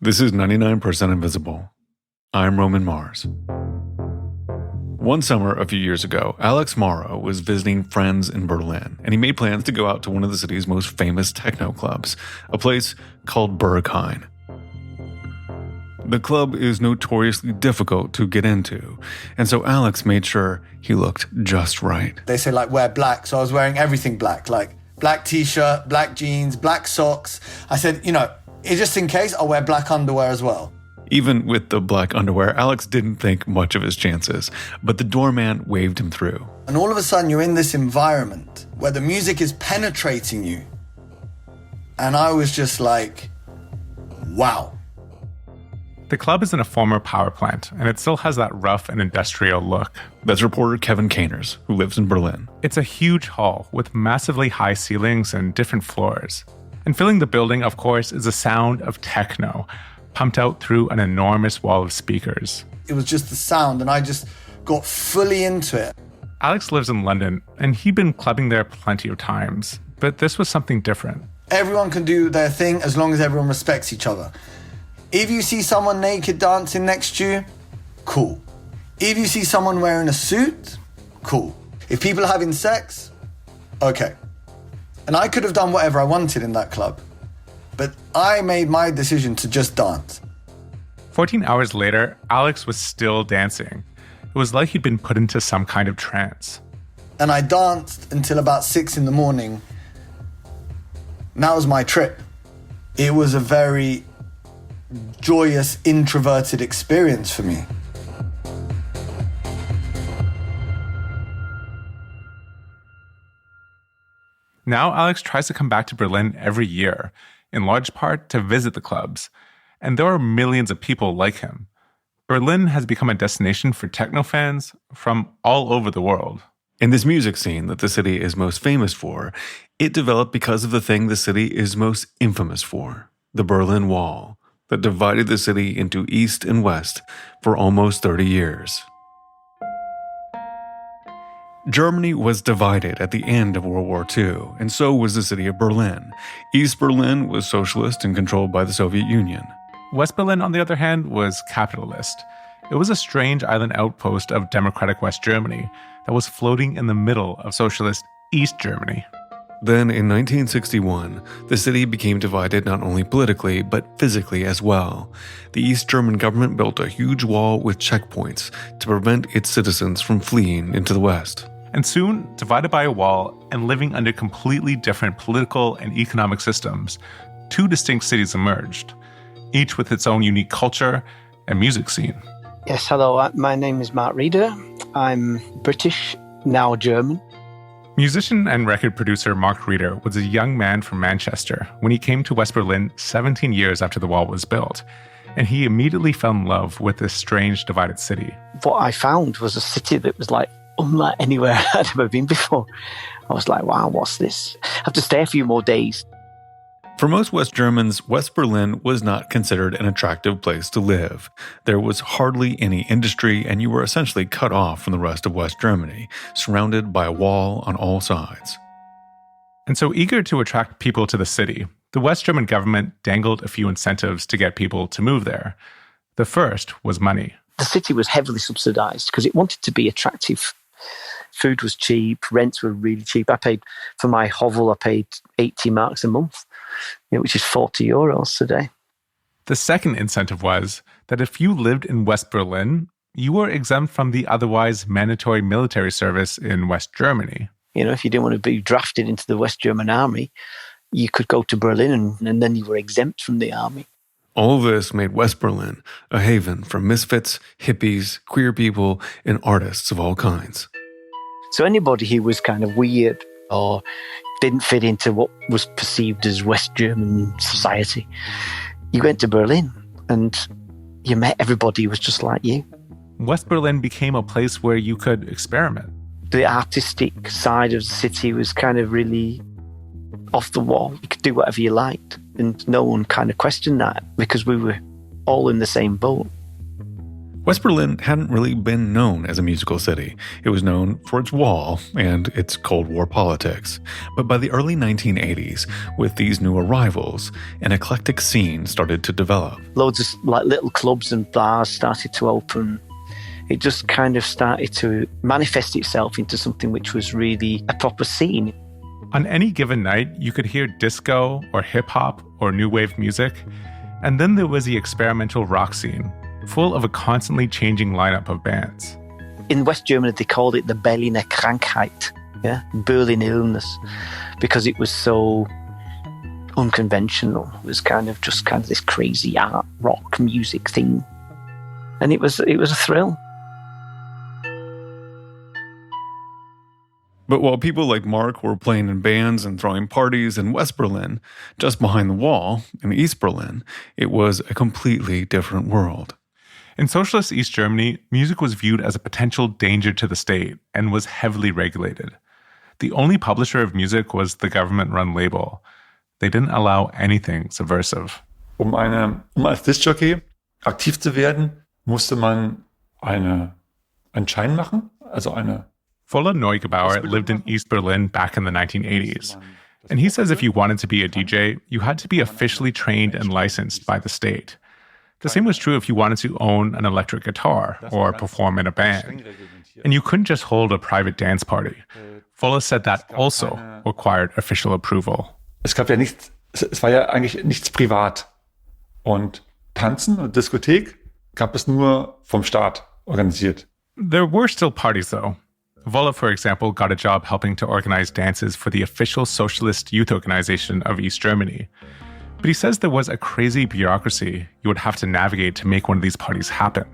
This is 99% Invisible. I'm Roman Mars. One summer a few years ago, Alex Morrow was visiting friends in Berlin, and he made plans to go out to one of the city's most famous techno clubs, a place called Berghain. The club is notoriously difficult to get into, and so Alex made sure he looked just right. They say, wear black, so I was wearing everything black, black t-shirt, black jeans, black socks. I said, just in case, I'll wear black underwear as well. Even with the black underwear, Alex didn't think much of his chances, but the doorman waved him through. And all of a sudden, you're in this environment where the music is penetrating you. And I was just like, wow. The club is in a former power plant, and it still has that rough and industrial look. That's reporter Kevin Caners, who lives in Berlin. It's a huge hall with massively high ceilings and different floors. And filling the building, of course, is the sound of techno, pumped out through an enormous wall of speakers. It was just the sound, and I just got fully into it. Alex lives in London, and he'd been clubbing there plenty of times, but this was something different. Everyone can do their thing as long as everyone respects each other. If you see someone naked dancing next to you, cool. If you see someone wearing a suit, cool. If people are having sex, okay. And I could have done whatever I wanted in that club, but I made my decision to just dance. 14 hours later, Alex was still dancing. It was like he'd been put into some kind of trance. And I danced until about 6 a.m. And that was my trip. It was a very joyous, introverted experience for me. Now Alex tries to come back to Berlin every year, in large part to visit the clubs. And there are millions of people like him. Berlin has become a destination for techno fans from all over the world. And this music scene that the city is most famous for, it developed because of the thing the city is most infamous for, the Berlin Wall, that divided the city into East and West for almost 30 years. Germany was divided at the end of World War II, and so was the city of Berlin. East Berlin was socialist and controlled by the Soviet Union. West Berlin, on the other hand, was capitalist. It was a strange island outpost of democratic West Germany that was floating in the middle of socialist East Germany. Then, in 1961, the city became divided not only politically, but physically as well. The East German government built a huge wall with checkpoints to prevent its citizens from fleeing into the West. And soon, divided by a wall and living under completely different political and economic systems, two distinct cities emerged, each with its own unique culture and music scene. Yes, hello, my name is Mark Reeder. I'm British, now German. Musician and record producer Mark Reeder was a young man from Manchester when he came to West Berlin 17 years after the wall was built, and he immediately fell in love with this strange divided city. What I found was a city that was unlike anywhere I'd ever been before. I was like, wow, what's this? I have to stay a few more days. For most West Germans, West Berlin was not considered an attractive place to live. There was hardly any industry, and you were essentially cut off from the rest of West Germany, surrounded by a wall on all sides. And so, eager to attract people to the city, the West German government dangled a few incentives to get people to move there. The first was money. The city was heavily subsidized because it wanted to be attractive. Food was cheap, rents were really cheap. For my hovel, I paid 80 marks a month, which is 40 euros today. The second incentive was that if you lived in West Berlin, you were exempt from the otherwise mandatory military service in West Germany. If you didn't want to be drafted into the West German army, you could go to Berlin and then you were exempt from the army. All of this made West Berlin a haven for misfits, hippies, queer people, and artists of all kinds. So anybody who was kind of weird or didn't fit into what was perceived as West German society, you went to Berlin and you met everybody who was just like you. West Berlin became a place where you could experiment. The artistic side of the city was kind of really off the wall. You could do whatever you liked, and no one kind of questioned that because we were all in the same boat. West Berlin hadn't really been known as a musical city. It was known for its wall and its Cold War politics. But by the early 1980s, with these new arrivals, an eclectic scene started to develop. Loads of like little clubs and bars started to open. It just kind of started to manifest itself into something which was really a proper scene. On any given night, you could hear disco or hip-hop or new wave music. And then there was the experimental rock scene, full of a constantly changing lineup of bands. In West Germany, they called it the Berliner Krankheit, Berlin illness, because it was so unconventional. It was kind of this crazy art rock music thing. And it was a thrill. But while people like Mark were playing in bands and throwing parties in West Berlin, just behind the wall, in East Berlin, it was a completely different world. In socialist East Germany, music was viewed as a potential danger to the state and was heavily regulated. The only publisher of music was the government-run label. They didn't allow anything subversive. Als Diskjockey aktiv zu werden, musste man einen Schein machen, also eine. Vola Neugebauer lived in East Berlin back in the 1980s. And he says if you wanted to be a DJ, you had to be officially trained and licensed by the state. The same was true if you wanted to own an electric guitar or perform in a band. And you couldn't just hold a private dance party. Vola said that also required official approval. Es war ja eigentlich nichts privat. Und Tanzen und Diskothek gab es nur vom Staat organisiert. There were still parties though. Vola, for example, got a job helping to organize dances for the official socialist youth organization of East Germany. But he says there was a crazy bureaucracy you would have to navigate to make one of these parties happen.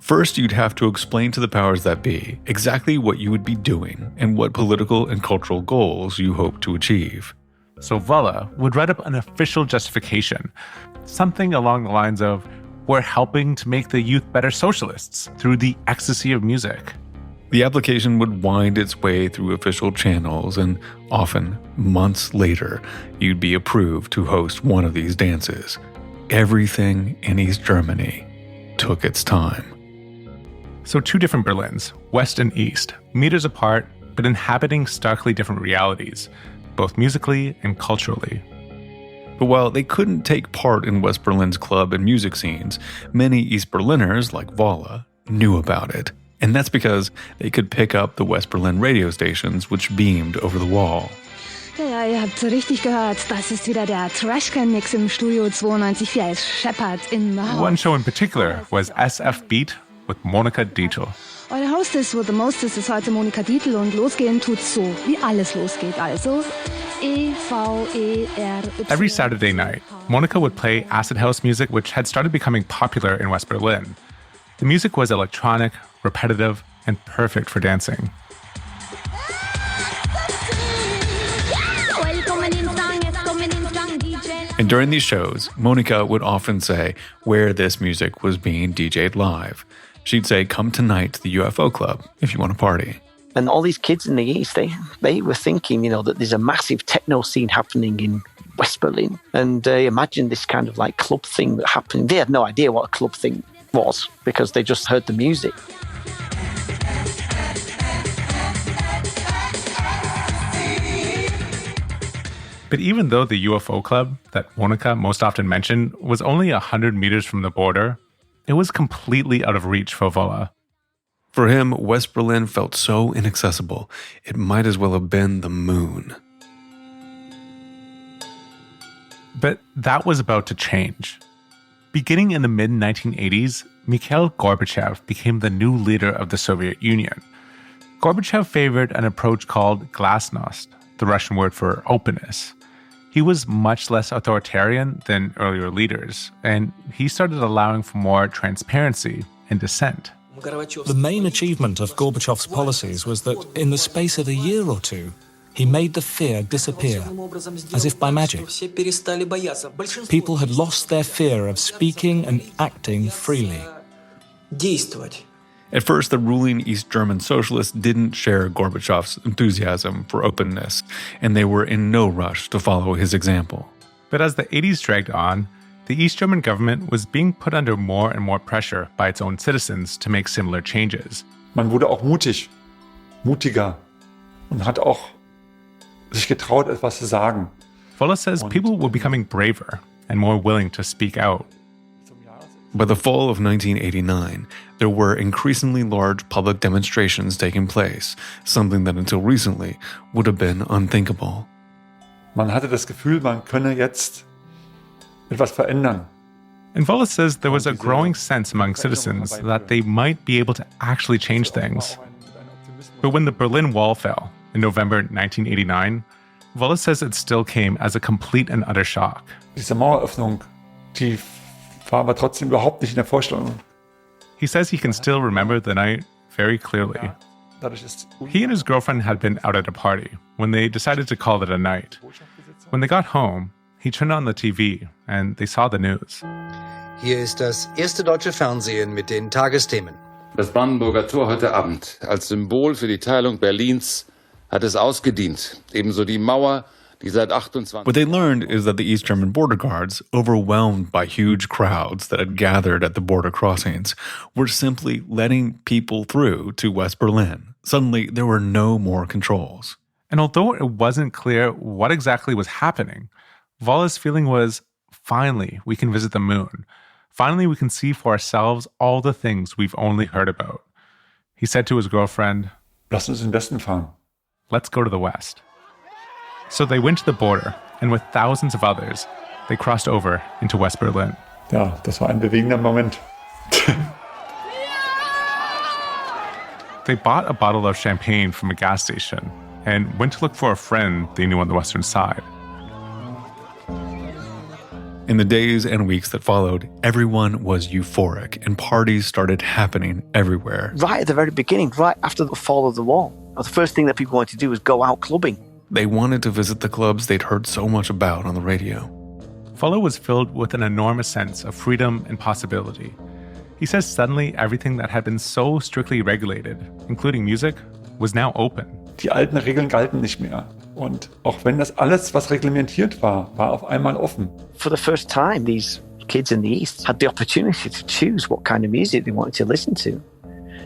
First, you'd have to explain to the powers that be exactly what you would be doing and what political and cultural goals you hope to achieve. So Vola would write up an official justification, something along the lines of, we're helping to make the youth better socialists through the ecstasy of music. The application would wind its way through official channels, and often, months later, you'd be approved to host one of these dances. Everything in East Germany took its time. So two different Berlins, West and East, meters apart, but inhabiting starkly different realities, both musically and culturally. But while they couldn't take part in West Berlin's club and music scenes, many East Berliners, like Vola, knew about it. And that's because they could pick up the West Berlin radio stations which beamed over the wall. Ja, ihr habt so richtig gehört. Das ist wieder der Trashcan-Mix im Studio 92.4. Es scheppert in the house. One show in particular was SF Beat with Monika Dietl. Eure Hostess with the mostest ist heute Monika Dietl und losgehen tut's so, wie alles losgeht. Also E-V-E-R-Y. Every Saturday night, Monika would play acid house music which had started becoming popular in West Berlin. The music was electronic, repetitive, and perfect for dancing. And during these shows, Monika would often say where this music was being DJ'd live. She'd say, come tonight to the UFO Club if you want to party. And all these kids in the East, they were thinking, that there's a massive techno scene happening in West Berlin. And imagine this kind of like club thing that happened. They had no idea what a club thing was because they just heard the music. But even though the UFO Club that Monika most often mentioned was only 100 meters from the border, it was completely out of reach for Vola. For him, West Berlin felt so inaccessible, it might as well have been the moon. But that was about to change. Beginning in the mid-1980s, Mikhail Gorbachev became the new leader of the Soviet Union. Gorbachev favored an approach called glasnost, the Russian word for openness. He was much less authoritarian than earlier leaders, and he started allowing for more transparency and dissent. The main achievement of Gorbachev's policies was that in the space of a year or two, he made the fear disappear, as if by magic. People had lost their fear of speaking and acting freely. At first, the ruling East German socialists didn't share Gorbachev's enthusiasm for openness, and they were in no rush to follow his example. But as the 80s dragged on, the East German government was being put under more and more pressure by its own citizens to make similar changes. Man wurde auch mutiger und hat auch sich getraut, etwas zu sagen. Wolle says people were becoming braver and more willing to speak out. By the fall of 1989, there were increasingly large public demonstrations taking place, something that until recently would have been unthinkable. Man hatte das Gefühl, man könne jetzt etwas verändern. And Wolle says there was a growing sense among citizens that they might be able to actually change things. But when the Berlin Wall fell in November 1989, Wolle says it still came as a complete and utter shock. Diese Maueröffnung, die war aber trotzdem überhaupt nicht in der Vorstellung. He says he can still remember the night very clearly. He and his girlfriend had been out at a party when they decided to call it a night. When they got home, he turned on the TV and they saw the news. Hier ist das erste deutsche Fernsehen mit den Tagesthemen. Das Brandenburger Tor heute Abend als Symbol für die Teilung Berlins hat es ausgedient. Ebenso die Mauer, die seit 28... What they learned is that the East German border guards, overwhelmed by huge crowds that had gathered at the border crossings, were simply letting people through to West Berlin. Suddenly, there were no more controls. And although it wasn't clear what exactly was happening, Wolle's feeling was, finally, we can visit the moon. Finally, we can see for ourselves all the things we've only heard about. He said to his girlfriend, Lass uns in den Westen fahren. Let's go to the West. So they went to the border, and with thousands of others, they crossed over into West Berlin. Ja, das war ein bewegender Moment. They bought a bottle of champagne from a gas station and went to look for a friend they knew on the western side. In the days and weeks that followed, everyone was euphoric and parties started happening everywhere. Right at the very beginning, right after the fall of the wall, the first thing that people wanted to do was go out clubbing. They wanted to visit the clubs they'd heard so much about on the radio. Wolle was filled with an enormous sense of freedom and possibility. He says suddenly everything that had been so strictly regulated, including music, was now open. Die alten Regeln galten nicht mehr. Und auch wenn das alles, was reglementiert war, war auf einmal offen. For the first time, these kids in the East had the opportunity to choose what kind of music they wanted to listen to.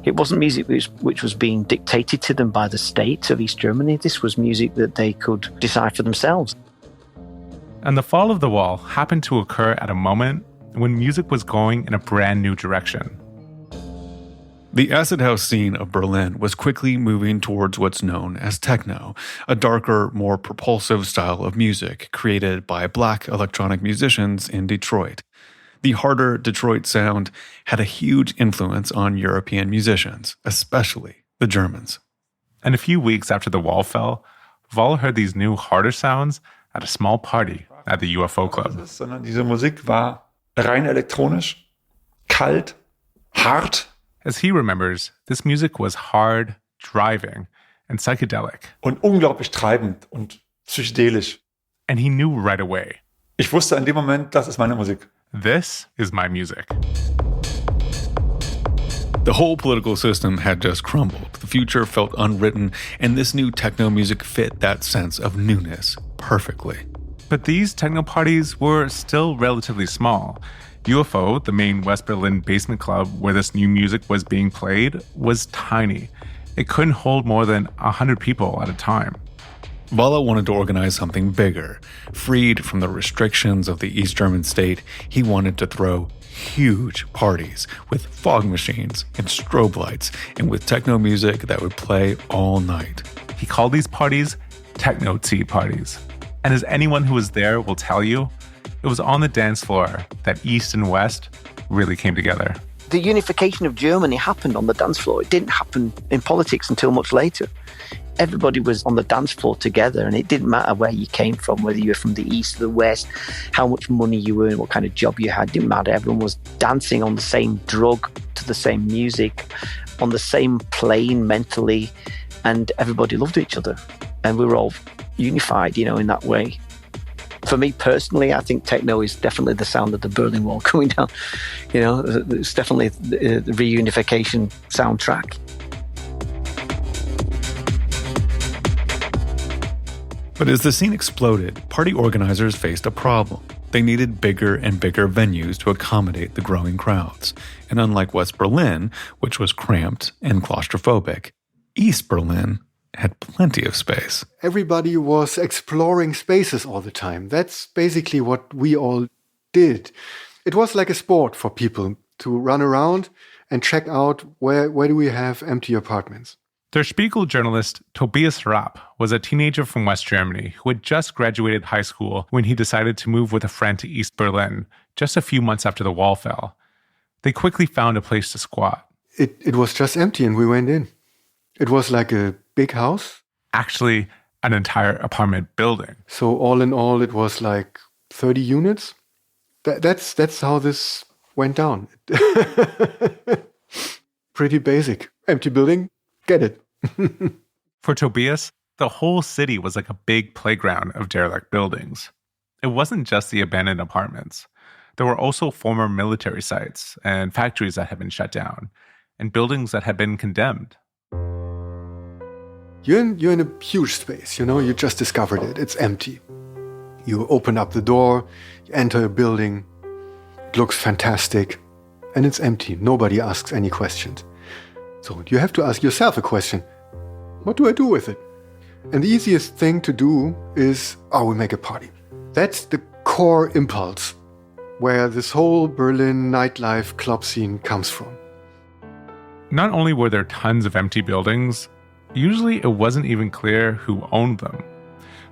It wasn't music which was being dictated to them by the state of East Germany. This was music that they could decide for themselves. And the fall of the wall happened to occur at a moment when music was going in a brand new direction. The acid house scene of Berlin was quickly moving towards what's known as techno, a darker, more propulsive style of music created by black electronic musicians in Detroit. The harder Detroit sound had a huge influence on European musicians, especially the Germans. And a few weeks after the wall fell, Wolle heard these new harder sounds at a small party at the UFO Club. Sondern diese Musik war rein elektronisch, kalt, hart. As he remembers, this music was hard, driving, and psychedelic. Und unglaublich treibend und psychedelisch. And he knew right away. Ich wusste in dem Moment, das ist meine Musik. This is my music. The whole political system had just crumbled. The future felt unwritten, and this new techno music fit that sense of newness perfectly. But these techno parties were still relatively small. UFO, the main West Berlin basement club where this new music was being played, was tiny. It couldn't hold more than 100 people at a time. Wolle wanted to organize something bigger. Freed from the restrictions of the East German state, he wanted to throw huge parties with fog machines and strobe lights and with techno music that would play all night. He called these parties techno-tea parties. And as anyone who was there will tell you, it was on the dance floor that East and West really came together. The unification of Germany happened on the dance floor. It didn't happen in politics until much later. Everybody was on the dance floor together, and it didn't matter where you came from, whether you were from the East or the West, how much money you earned, what kind of job you had. It didn't matter. Everyone was dancing on the same drug to the same music, on the same plane mentally, and everybody loved each other. And we were all unified, in that way. For me personally, I think techno is definitely the sound of the Berlin Wall coming down. It's definitely the reunification soundtrack. But as the scene exploded, party organizers faced a problem. They needed bigger and bigger venues to accommodate the growing crowds. And unlike West Berlin, which was cramped and claustrophobic, East Berlin had plenty of space. Everybody was exploring spaces all the time. That's basically what we all did. It was like a sport for people to run around and check out where do we have empty apartments. Der Spiegel journalist Tobias Rapp was a teenager from West Germany who had just graduated high school when he decided to move with a friend to East Berlin, just a few months after the wall fell. They quickly found a place to squat. It was just empty and we went in. It was like a big house. Actually, an entire apartment building. So all in all, it was like 30 units. That's how this went down. Pretty basic. Empty building. Get it. For Tobias, the whole city was like a big playground of derelict buildings. It wasn't just the abandoned apartments. There were also former military sites and factories that had been shut down, and buildings that had been condemned. You're in a huge space, you just discovered it. It's empty. You open up the door, you enter a building, it looks fantastic, and it's empty. Nobody asks any questions. So you have to ask yourself a question. What do I do with it? And the easiest thing to do is, we make a party. That's the core impulse where this whole Berlin nightlife club scene comes from. Not only were there tons of empty buildings, usually it wasn't even clear who owned them.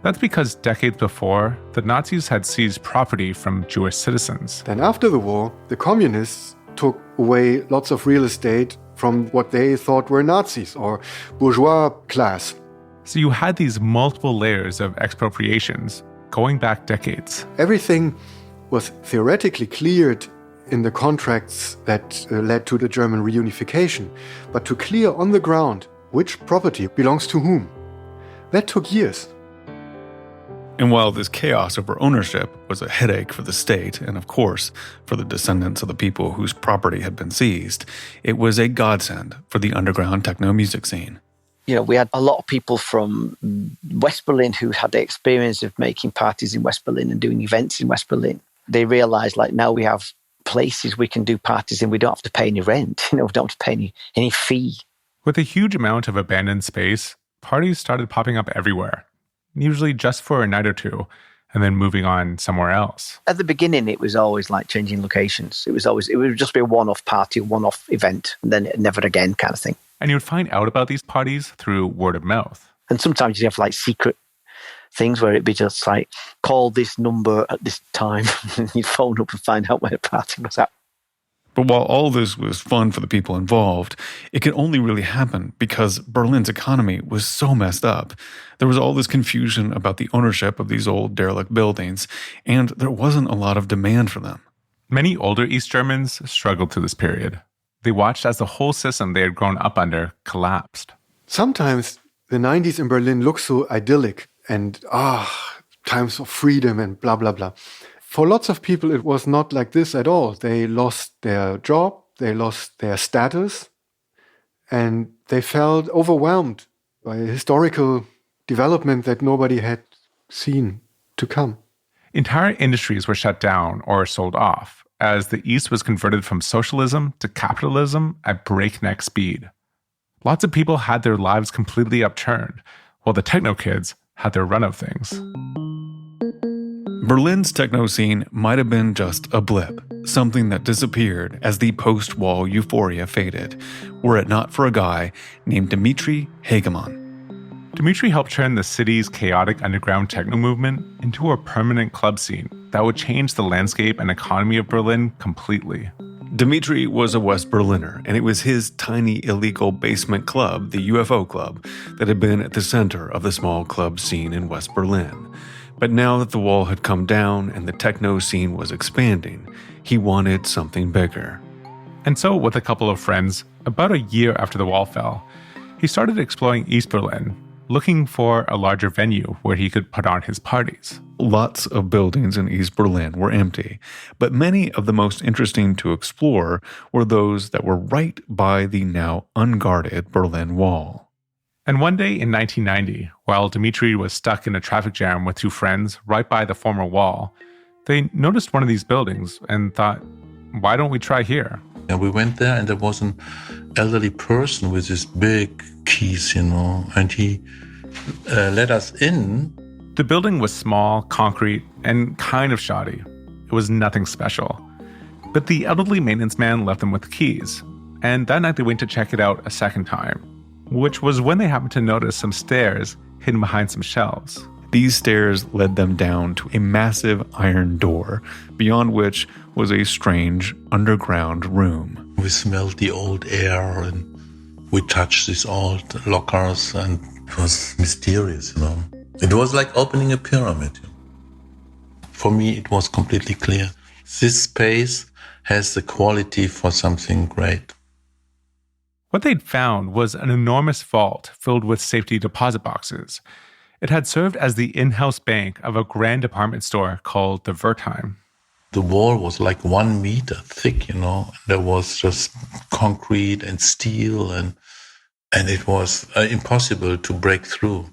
That's because decades before, the Nazis had seized property from Jewish citizens. Then after the war, the communists took away lots of real estate from what they thought were Nazis or bourgeois class. So you had these multiple layers of expropriations going back decades. Everything was theoretically cleared in the contracts that led to the German reunification. But to clear on the ground which property belongs to whom, that took years. And while this chaos over ownership was a headache for the state, and of course, for the descendants of the people whose property had been seized, it was a godsend for the underground techno music scene. We had a lot of people from West Berlin who had the experience of making parties in West Berlin and doing events in West Berlin. They realized, now we have places we can do parties in. We don't have to pay any rent. We don't have to pay any fee. With a huge amount of abandoned space, parties started popping up everywhere. Usually just for a night or two, and then moving on somewhere else. At the beginning, it was always like changing locations. It would just be a one-off party, a one-off event, and then never again kind of thing. And you would find out about these parties through word of mouth. And sometimes you have secret things where it'd be just call this number at this time, and you'd phone up and find out where the party was at. But while all this was fun for the people involved, it could only really happen because Berlin's economy was so messed up. There was all this confusion about the ownership of these old derelict buildings, and there wasn't a lot of demand for them. Many older East Germans struggled through this period. They watched as the whole system they had grown up under collapsed. Sometimes the 90s in Berlin look so idyllic and, times of freedom and blah, blah, blah. For lots of people, it was not like this at all. They lost their job, they lost their status, and they felt overwhelmed by a historical development that nobody had seen to come. Entire industries were shut down or sold off as the East was converted from socialism to capitalism at breakneck speed. Lots of people had their lives completely upturned, while the techno kids had their run of things. Berlin's techno scene might have been just a blip, something that disappeared as the post-wall euphoria faded, were it not for a guy named Dimitri Hegemann. Dimitri helped turn the city's chaotic underground techno movement into a permanent club scene that would change the landscape and economy of Berlin completely. Dimitri was a West Berliner, and it was his tiny illegal basement club, the UFO Club, that had been at the center of the small club scene in West Berlin. But now that the wall had come down and the techno scene was expanding, he wanted something bigger. And so, with a couple of friends, about a year after the wall fell, he started exploring East Berlin, looking for a larger venue where he could put on his parties. Lots of buildings in East Berlin were empty, but many of the most interesting to explore were those that were right by the now unguarded Berlin Wall. And one day in 1990, while Dimitri was stuck in a traffic jam with two friends right by the former wall, They noticed one of these buildings and thought, why don't we try here? And we went there, and there was an elderly person with his big keys, and he let us in. The building was small, concrete, and kind of shoddy. It was nothing special. But the elderly maintenance man left them with the keys, and that night they went to check it out a second time, which was when they happened to notice some stairs hidden behind some shelves. These stairs led them down to a massive iron door, beyond which was a strange underground room. We smelled the old air, and we touched these old lockers, and it was mysterious, It was like opening a pyramid. For me, it was completely clear. This space has the quality for something great. What they'd found was an enormous vault filled with safety deposit boxes. It had served as the in-house bank of a grand department store called the Wertheim. The wall was like 1 meter thick, There was just concrete and steel, and it was impossible to break through.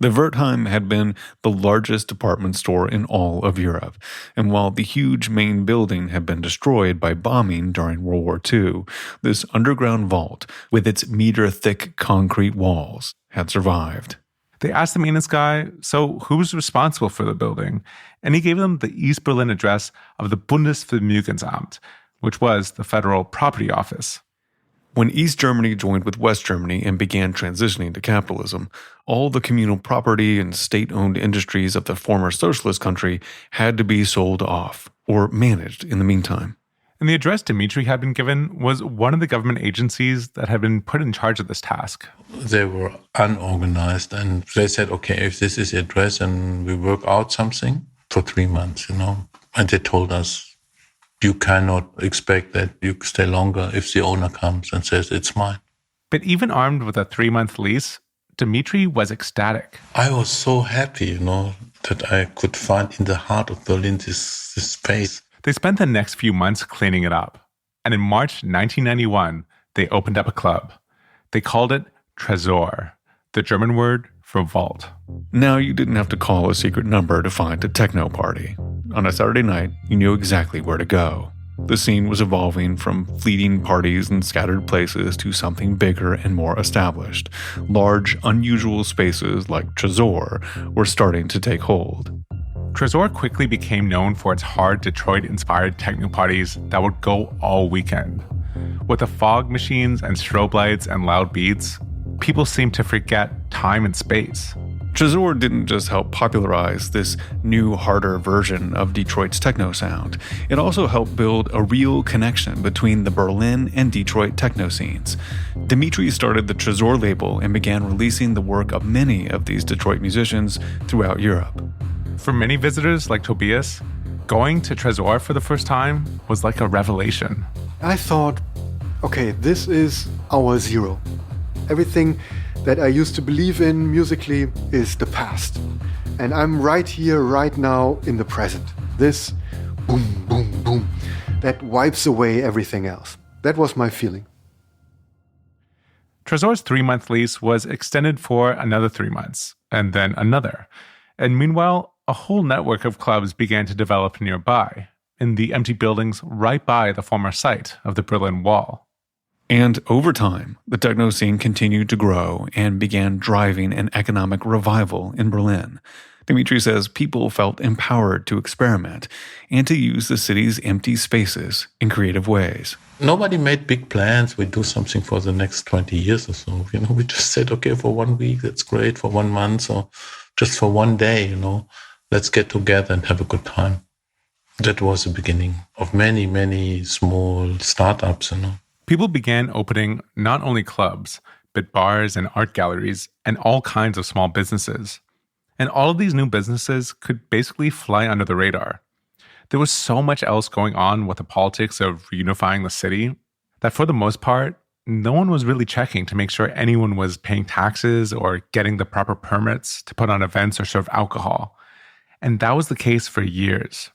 The Wertheim had been the largest department store in all of Europe, and while the huge main building had been destroyed by bombing during World War II, this underground vault, with its meter-thick concrete walls, had survived. They asked the maintenance guy, so who's responsible for the building? And he gave them the East Berlin address of the Bundesvermögensamt, which was the federal property office. When East Germany joined with West Germany and began transitioning to capitalism, all the communal property and state-owned industries of the former socialist country had to be sold off or managed in the meantime. And the address Dmitry had been given was one of the government agencies that had been put in charge of this task. They were unorganized, and they said, okay, if this is the address and we work out something for 3 months, And they told us, you cannot expect that you stay longer if the owner comes and says, it's mine. But even armed with a 3-month lease, Dmitry was ecstatic. I was so happy, that I could find in the heart of Berlin this space. They spent the next few months cleaning it up. And in March 1991, they opened up a club. They called it Tresor, the German word for vault. Now you didn't have to call a secret number to find a techno party. On a Saturday night, you knew exactly where to go. The scene was evolving from fleeting parties in scattered places to something bigger and more established. Large, unusual spaces like Tresor were starting to take hold. Tresor quickly became known for its hard Detroit-inspired techno parties that would go all weekend. With the fog machines and strobe lights and loud beats, people seemed to forget time and space. Tresor didn't just help popularize this new, harder version of Detroit's techno sound. It also helped build a real connection between the Berlin and Detroit techno scenes. Dmitry started the Tresor label and began releasing the work of many of these Detroit musicians throughout Europe. For many visitors like Tobias, going to Tresor for the first time was like a revelation. I thought, okay, this is our zero. Everything that I used to believe in musically is the past. And I'm right here, right now, in the present. This boom, boom, boom, that wipes away everything else. That was my feeling. Tresor's 3-month lease was extended for another 3 months, and then another. And meanwhile, a whole network of clubs began to develop nearby, in the empty buildings right by the former site of the Berlin Wall. And over time, the techno scene continued to grow and began driving an economic revival in Berlin. Dmitry says people felt empowered to experiment and to use the city's empty spaces in creative ways. Nobody made big plans. We do something for the next 20 years or so. We just said, okay, for 1 week, that's great. For 1 month or just for 1 day, let's get together and have a good time. That was the beginning of many, many small startups, People began opening not only clubs, but bars and art galleries and all kinds of small businesses. And all of these new businesses could basically fly under the radar. There was so much else going on with the politics of reunifying the city that for the most part, no one was really checking to make sure anyone was paying taxes or getting the proper permits to put on events or serve alcohol. And that was the case for years.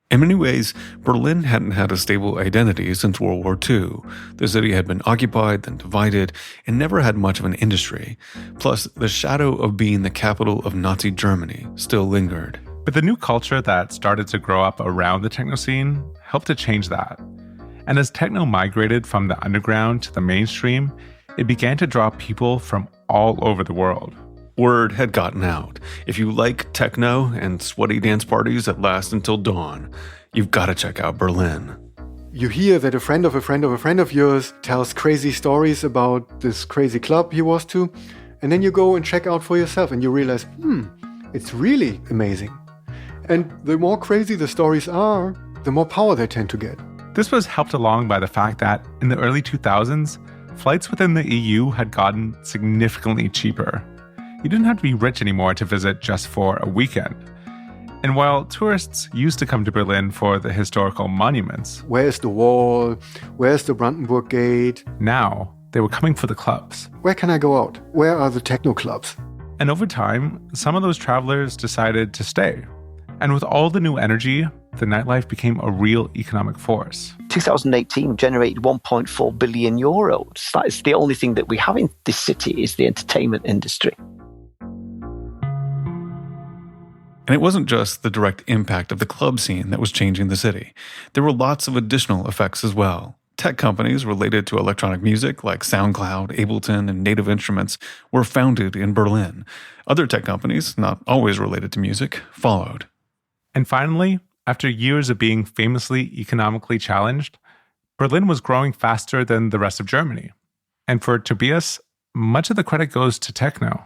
In many ways, Berlin hadn't had a stable identity since World War II. The city had been occupied, then divided, and never had much of an industry. Plus, the shadow of being the capital of Nazi Germany still lingered. But the new culture that started to grow up around the techno scene helped to change that. And as techno migrated from the underground to the mainstream, it began to draw people from all over the world. Word had gotten out. If you like techno and sweaty dance parties that last until dawn, you've got to check out Berlin. You hear that a friend of a friend of a friend of yours tells crazy stories about this crazy club he was to, and then you go and check out for yourself and you realize, it's really amazing. And the more crazy the stories are, the more power they tend to get. This was helped along by the fact that in the early 2000s, flights within the EU had gotten significantly cheaper. You didn't have to be rich anymore to visit just for a weekend. And while tourists used to come to Berlin for the historical monuments, where's the wall? Where's the Brandenburg Gate? Now they were coming for the clubs. Where can I go out? Where are the techno clubs? And over time, some of those travelers decided to stay. And with all the new energy, the nightlife became a real economic force. 2018 generated 1.4 billion euros. That is the only thing that we have in this city is the entertainment industry. And it wasn't just the direct impact of the club scene that was changing the city. There were lots of additional effects as well. Tech companies related to electronic music like SoundCloud, Ableton, and Native Instruments were founded in Berlin. Other tech companies, not always related to music, followed. And finally, after years of being famously economically challenged, Berlin was growing faster than the rest of Germany. And for Tobias, much of the credit goes to techno.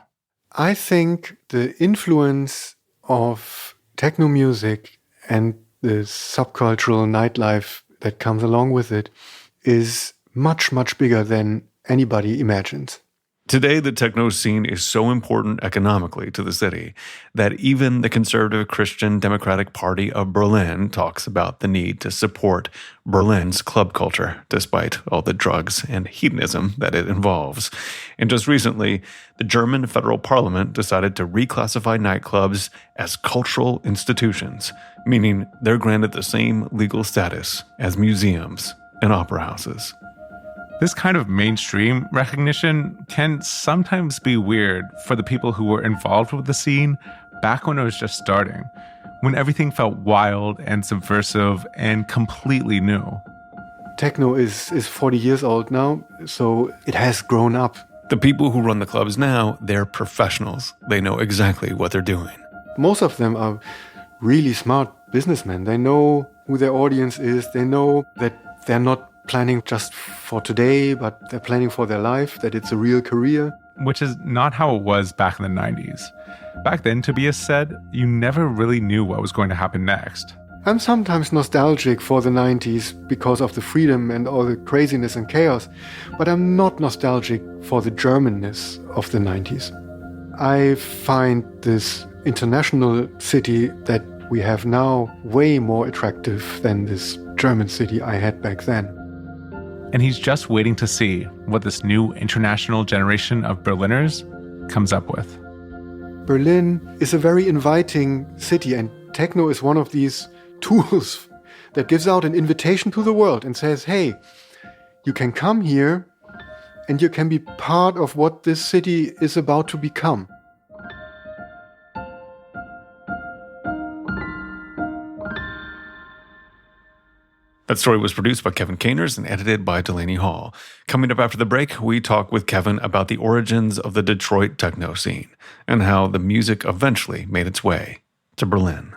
I think the influence of techno music and the subcultural nightlife that comes along with it is much, much bigger than anybody imagines. Today, the techno scene is so important economically to the city that even the conservative Christian Democratic Party of Berlin talks about the need to support Berlin's club culture, despite all the drugs and hedonism that it involves. And just recently, the German federal parliament decided to reclassify nightclubs as cultural institutions, meaning they're granted the same legal status as museums and opera houses. This kind of mainstream recognition can sometimes be weird for the people who were involved with the scene back when it was just starting, when everything felt wild and subversive and completely new. Techno is 40 years old now, so it has grown up. The people who run the clubs now, they're professionals. They know exactly what they're doing. Most of them are really smart businessmen. They know who their audience is. They know that they're not planning just for today, but they're planning for their life, that it's a real career. Which is not how it was back in the 90s. Back then, Tobias said, you never really knew what was going to happen next. I'm sometimes nostalgic for the 90s because of the freedom and all the craziness and chaos, but I'm not nostalgic for the Germanness of the 90s. I find this international city that we have now way more attractive than this German city I had back then. And he's just waiting to see what this new international generation of Berliners comes up with. Berlin is a very inviting city, and techno is one of these tools that gives out an invitation to the world and says, hey, you can come here and you can be part of what this city is about to become. That story was produced by Kevin Caners and edited by Delaney Hall. Coming up after the break, we talk with Kevin about the origins of the Detroit techno scene and how the music eventually made its way to Berlin.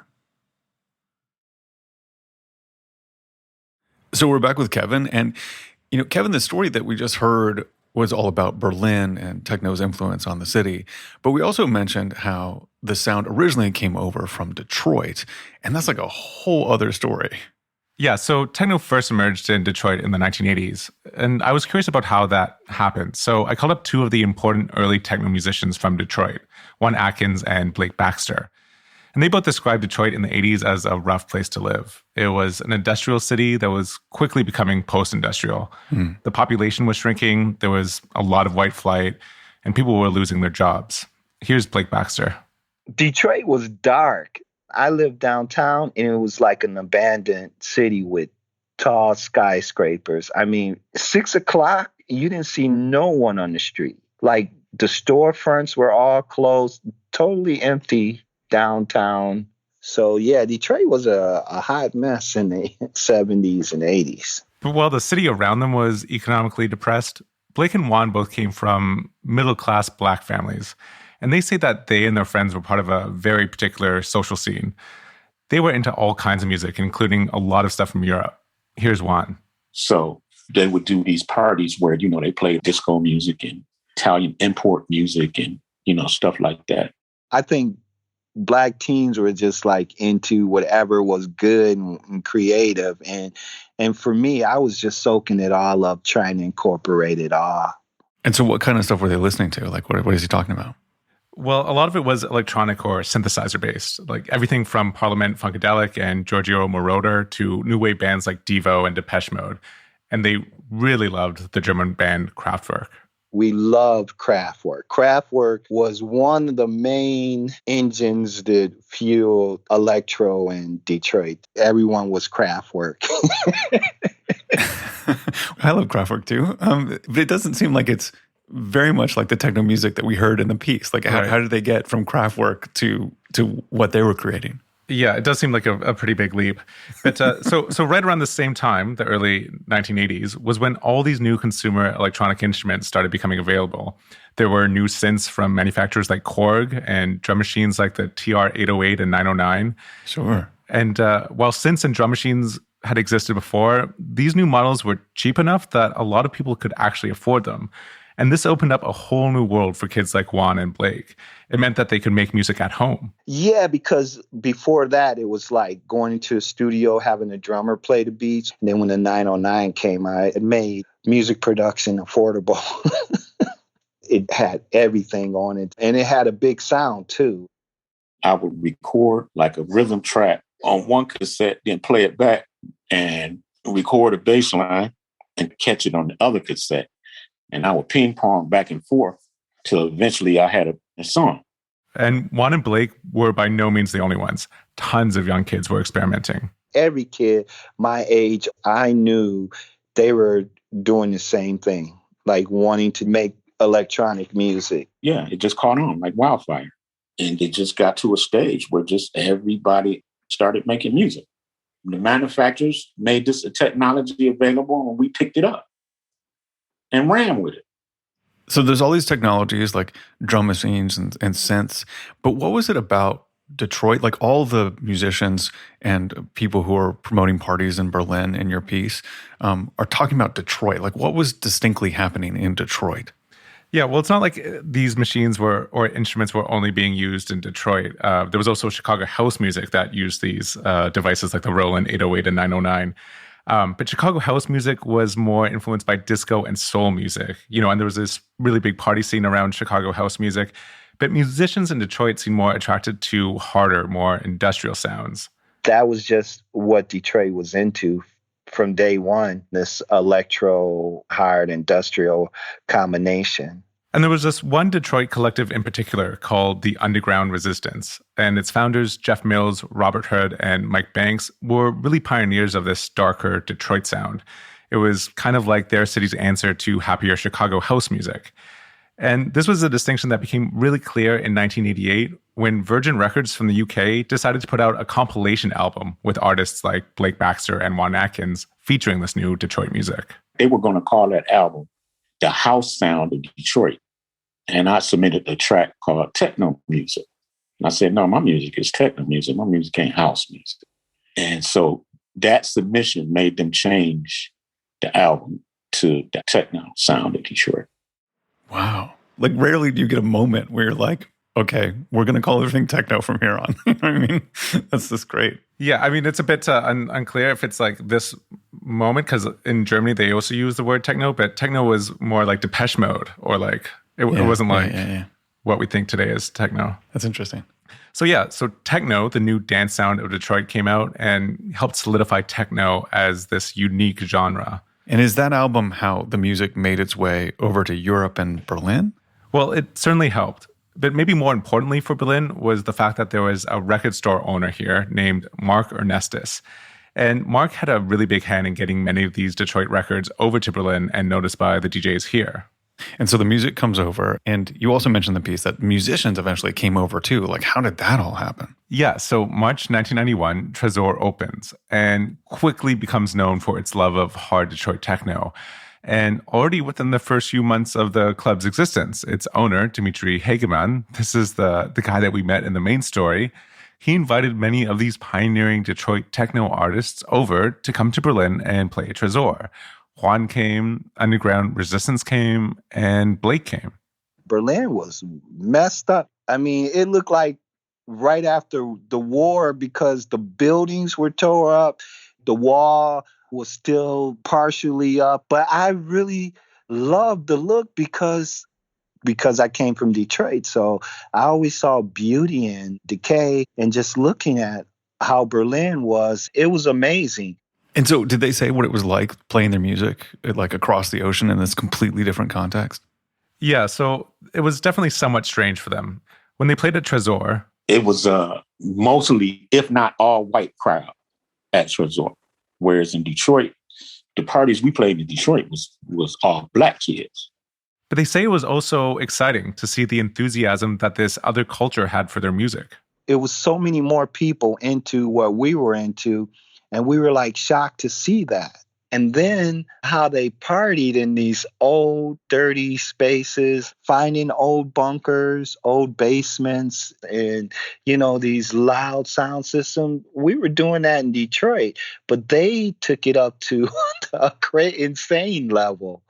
So we're back with Kevin, and Kevin, the story that we just heard was all about Berlin and techno's influence on the city, but we also mentioned how the sound originally came over from Detroit, and that's like a whole other story. Yeah, so techno first emerged in Detroit in the 1980s, and I was curious about how that happened. So I called up two of the important early techno musicians from Detroit, Juan Atkins and Blake Baxter. And they both described Detroit in the 80s as a rough place to live. It was an industrial city that was quickly becoming post-industrial. The population was shrinking, there was a lot of white flight, and people were losing their jobs. Here's Blake Baxter. Detroit was dark. I lived downtown, and it was like an abandoned city with tall skyscrapers. I mean, 6 o'clock, you didn't see no one on the street. Like, the storefronts were all closed, totally empty downtown So yeah, Detroit was a hot mess in the 70s and 80s. But while the city around them was economically depressed, Blake and Juan both came from middle-class Black families. And they say that they and their friends were part of a very particular social scene. They were into all kinds of music, including a lot of stuff from Europe. Here's Juan. So they would do these parties where, they played disco music and Italian import music and, stuff like that. I think Black teens were just like into whatever was good and creative. And for me, I was just soaking it all up, trying to incorporate it all. And so what kind of stuff were they listening to? Like, what is he talking about? Well, a lot of it was electronic or synthesizer based, like everything from Parliament Funkadelic and Giorgio Moroder to new wave bands like Devo and Depeche Mode. And they really loved the German band Kraftwerk. We loved Kraftwerk. Kraftwerk was one of the main engines that fueled electro in Detroit. Everyone was Kraftwerk. I love Kraftwerk too, but it doesn't seem like it's very much like the techno music that we heard in the piece. Like, how did they get from Kraftwerk to what they were creating? Yeah, it does seem like a pretty big leap. But so right around the same time, the early 1980s, was when all these new consumer electronic instruments started becoming available. There were new synths from manufacturers like Korg and drum machines like the TR-808 and 909. Sure. And while synths and drum machines had existed before, these new models were cheap enough that a lot of people could actually afford them. And this opened up a whole new world for kids like Juan and Blake. It meant that they could make music at home. Yeah, because before that, it was like going into a studio, having a drummer play the beats. And then when the 909 came out, it made music production affordable. It had everything on it. And it had a big sound, too. I would record like a rhythm track on one cassette, then play it back and record a bass line and catch it on the other cassette. And I would ping pong back and forth till eventually I had a song. And Juan and Blake were by no means the only ones. Tons of young kids were experimenting. Every kid my age, I knew they were doing the same thing, like wanting to make electronic music. Yeah, it just caught on like wildfire. And it just got to a stage where just everybody started making music. The manufacturers made this technology available and we picked it up and ran with it. So there's all these technologies like drum machines and synths, but what was it about Detroit? Like all the musicians and people who are promoting parties in Berlin in your piece are talking about Detroit. Like what was distinctly happening in Detroit? Yeah, well, it's not like these machines or instruments were only being used in Detroit. There was also Chicago house music that used these devices like the Roland 808 and 909. But Chicago house music was more influenced by disco and soul music, and there was this really big party scene around Chicago house music. But musicians in Detroit seemed more attracted to harder, more industrial sounds. That was just what Detroit was into from day one, this electro, hard, industrial combination. And there was this one Detroit collective in particular called the Underground Resistance. And its founders, Jeff Mills, Robert Hood, and Mike Banks, were really pioneers of this darker Detroit sound. It was kind of like their city's answer to happier Chicago house music. And this was a distinction that became really clear in 1988 when Virgin Records from the UK decided to put out a compilation album with artists like Blake Baxter and Juan Atkins featuring this new Detroit music. They were going to call that album The House Sound of Detroit. And I submitted a track called Techno Music. And I said, no, my music is techno music. My music ain't house music. And so that submission made them change the album to The Techno Sound of Detroit. Wow. Like rarely do you get a moment where you're like, okay, we're going to call everything techno from here on. You know what I mean? That's just great. Yeah, I mean, it's a bit unclear if it's like this moment, because in Germany, they also use the word techno, but techno was more like Depeche Mode, or like, it wasn't like what we think today is techno. That's interesting. So techno, the new dance sound of Detroit, came out and helped solidify techno as this unique genre. And is that album how the music made its way over to Europe and Berlin? Well, it certainly helped. But maybe more importantly for Berlin was the fact that there was a record store owner here named Mark Ernestus. And Mark had a really big hand in getting many of these Detroit records over to Berlin and noticed by the DJs here. And so the music comes over, and you also mentioned the piece that musicians eventually came over too. Like, how did that all happen? Yeah, so March 1991, Trésor opens and quickly becomes known for its love of hard Detroit techno. And already within the first few months of the club's existence, its owner, Dimitri Hageman, this is the guy that we met in the main story, he invited many of these pioneering Detroit techno artists over to come to Berlin and play at Trésor. Juan came, Underground Resistance came, and Blake came. Berlin was messed up. I mean, it looked like right after the war because the buildings were tore up, the wall was still partially up. But I really loved the look because I came from Detroit. So I always saw beauty and decay, and just looking at how Berlin was, it was amazing. And so did they say what it was like playing their music like across the ocean in this completely different context? Yeah, so it was definitely somewhat strange for them. When they played at Trésor, it was mostly, if not all white crowd at Trésor. Whereas in Detroit, the parties we played in Detroit was all black kids. But they say it was also exciting to see the enthusiasm that this other culture had for their music. It was so many more people into what we were into, and we were like shocked to see that. And then how they partied in these old, dirty spaces, finding old bunkers, old basements, and, these loud sound systems. We were doing that in Detroit, but they took it up to a great insane level.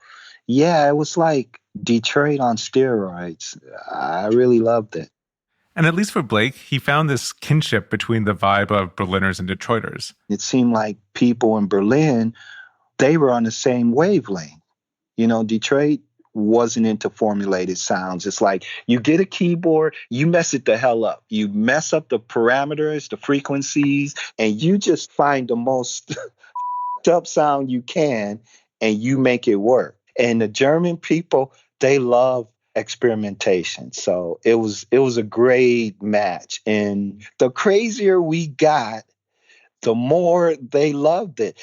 Yeah, it was like Detroit on steroids. I really loved it. And at least for Blake, he found this kinship between the vibe of Berliners and Detroiters. It seemed like people in Berlin, they were on the same wavelength. Detroit wasn't into formulated sounds. It's like you get a keyboard, you mess it the hell up. You mess up the parameters, the frequencies, and you just find the most up sound you can, and you make it work. And the German people, they love experimentation. So it was a great match. And the crazier we got, the more they loved it.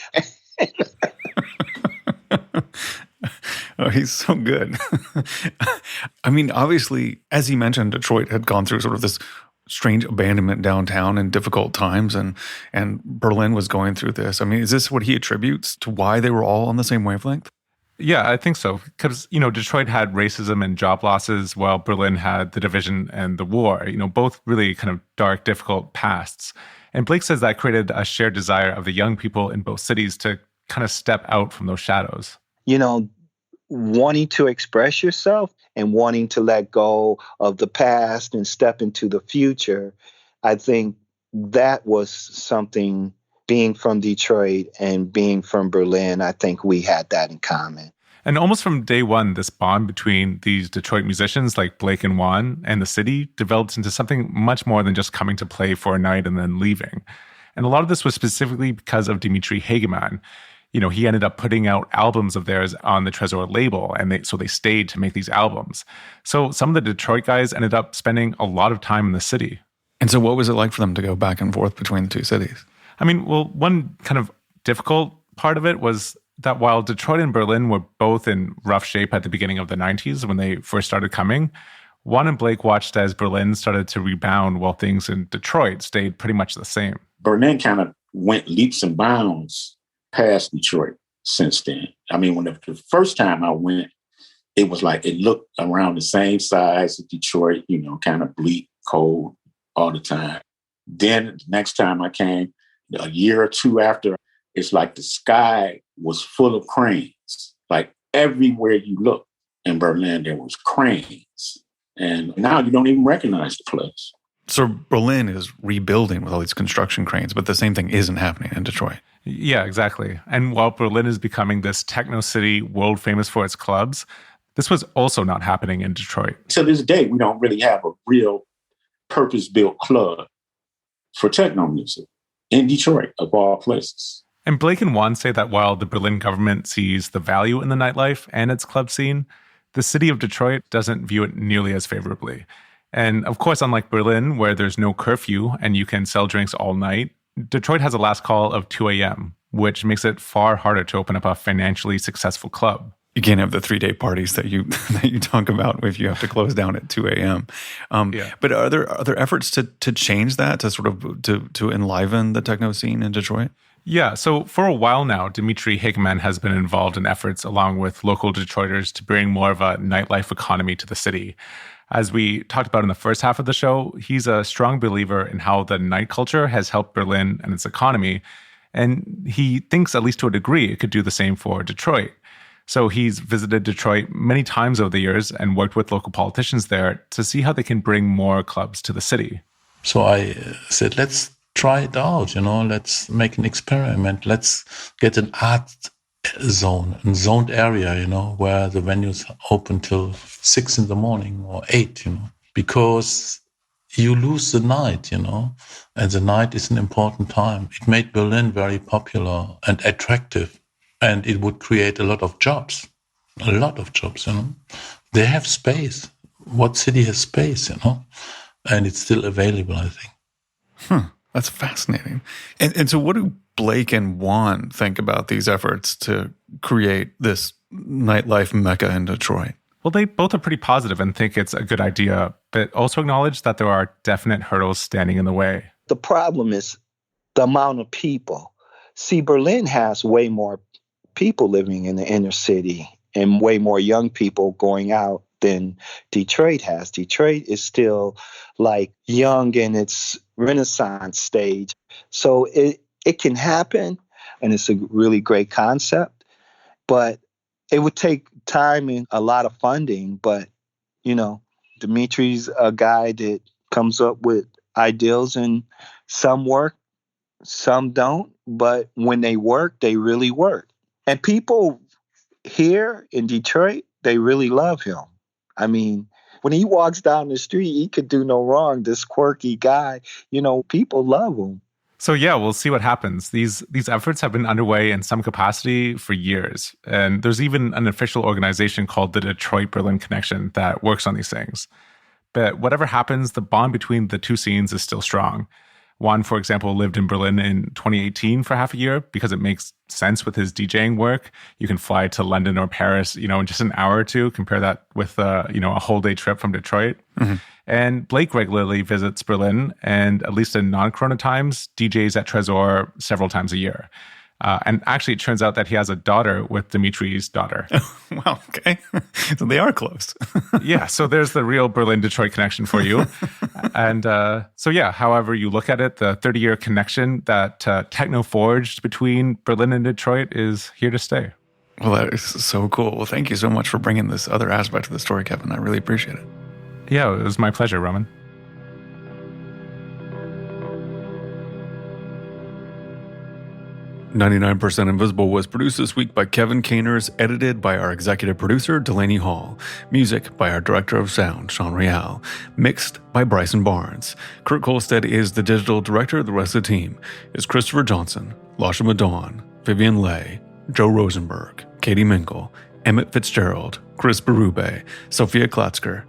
Oh, he's so good. I mean, obviously, as he mentioned, Detroit had gone through sort of this strange abandonment downtown in difficult times, and Berlin was going through this. I mean, is this what he attributes to why they were all on the same wavelength? Yeah, I think so. Because, Detroit had racism and job losses, while Berlin had the division and the war, both really kind of dark, difficult pasts. And Blake says that created a shared desire of the young people in both cities to kind of step out from those shadows. Wanting to express yourself and wanting to let go of the past and step into the future. I think that was something, being from Detroit and being from Berlin, I think we had that in common. And almost from day one, this bond between these Detroit musicians like Blake and Juan and the city developed into something much more than just coming to play for a night and then leaving. And a lot of this was specifically because of Dimitri Hageman. He ended up putting out albums of theirs on the Trésor label, and so they stayed to make these albums. So some of the Detroit guys ended up spending a lot of time in the city. And so what was it like for them to go back and forth between the two cities? I mean, well, one kind of difficult part of it was that while Detroit and Berlin were both in rough shape at the beginning of the 90s when they first started coming, Juan and Blake watched as Berlin started to rebound while things in Detroit stayed pretty much the same. Berlin kind of went leaps and bounds past Detroit since then. I mean, when the first time I went, it was like it looked around the same size as Detroit, kind of bleak, cold all the time. Then the next time I came, a year or two after, it's like the sky was full of cranes. Like everywhere you look in Berlin, there was cranes. And now you don't even recognize the place. So Berlin is rebuilding with all these construction cranes, but the same thing isn't happening in Detroit. Yeah, exactly. And while Berlin is becoming this techno city world famous for its clubs, this was also not happening in Detroit. To this day, we don't really have a real purpose-built club for techno music in Detroit, of all places. And Blake and Juan say that while the Berlin government sees the value in the nightlife and its club scene, the city of Detroit doesn't view it nearly as favorably. And of course, unlike Berlin, where there's no curfew and you can sell drinks all night, Detroit has a last call of 2 a.m., which makes it far harder to open up a financially successful club. You can't have the 3-day parties that you talk about if you have to close down at 2 a.m. But are there efforts to change that, to sort of to enliven the techno scene in Detroit? Yeah, so for a while now, Dimitri Hageman has been involved in efforts along with local Detroiters to bring more of a nightlife economy to the city. As we talked about in the first half of the show, he's a strong believer in how the night culture has helped Berlin and its economy, and he thinks, at least to a degree, it could do the same for Detroit. So he's visited Detroit many times over the years and worked with local politicians there to see how they can bring more clubs to the city. So I said, let's try it out, let's make an experiment. Let's get an art zone, a zoned area, where the venues open till 6 a.m. or 8, because you lose the night, and the night is an important time. It made Berlin very popular and attractive. And it would create a lot of jobs. They have space. What city has space, And it's still available, I think. That's fascinating. And so what do Blake and Juan think about these efforts to create this nightlife mecca in Detroit? Well, they both are pretty positive and think it's a good idea, but also acknowledge that there are definite hurdles standing in the way. The problem is the amount of people. See, Berlin has way more people living in the inner city and way more young people going out than Detroit has. Detroit is still like young in its renaissance stage. So it can happen, and it's a really great concept, but it would take time and a lot of funding. But, Dimitri's a guy that comes up with ideals, and some work, some don't. But when they work, they really work. And people here in Detroit, they really love him. I mean, when he walks down the street, he could do no wrong. This quirky guy, people love him. So yeah, we'll see what happens. These efforts have been underway in some capacity for years. And there's even an official organization called the Detroit-Berlin Connection that works on these things. But whatever happens, the bond between the two scenes is still strong. Juan, for example, lived in Berlin in 2018 for half a year because it makes sense with his DJing work. You can fly to London or Paris, in just an hour or two. Compare that with, a whole day trip from Detroit. Mm-hmm. And Blake regularly visits Berlin and, at least in non-corona times, DJs at Tresor several times a year. And actually, it turns out that he has a daughter with Dimitri's daughter. Wow, okay. So they are close. Yeah, so there's the real Berlin-Detroit connection for you. And however you look at it, the 30-year connection that techno forged between Berlin and Detroit is here to stay. Well, that is so cool. Well, thank you so much for bringing this other aspect of the story, Kevin. I really appreciate it. Yeah, it was my pleasure, Roman. 99% Invisible was produced this week by Kevin Caners, edited by our executive producer, Delaney Hall. Music by our director of sound, Sean Real. Mixed by Bryson Barnes. Kurt Kolstad is the digital director. The rest of the team is Christopher Johnson, Lasha Madon, Vivian Lay, Joe Rosenberg, Katie Mingle, Emmett Fitzgerald, Chris Berube, Sophia Klatzker,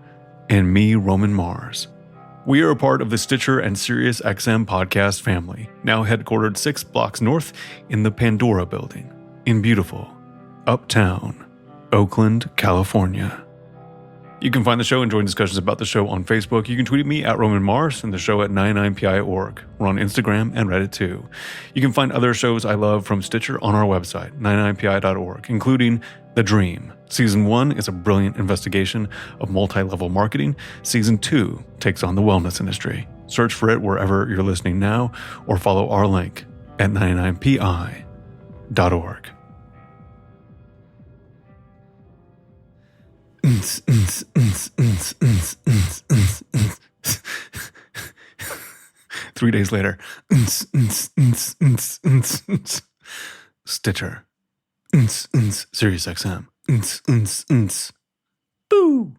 and me, Roman Mars. We are a part of the Stitcher and SiriusXM podcast family, now headquartered 6 blocks north in the Pandora building in beautiful, uptown, Oakland, California. You can find the show and join discussions about the show on Facebook. You can tweet at me at Roman Mars and the show at 99pi.org. We're on Instagram and Reddit too. You can find other shows I love from Stitcher on our website, 99pi.org, including The Dream. Season 1 is a brilliant investigation of multi-level marketing. Season 2 takes on the wellness industry. Search for it wherever you're listening now or follow our link at 99pi.org. 3 days later. Stitcher. SiriusXM. Boo!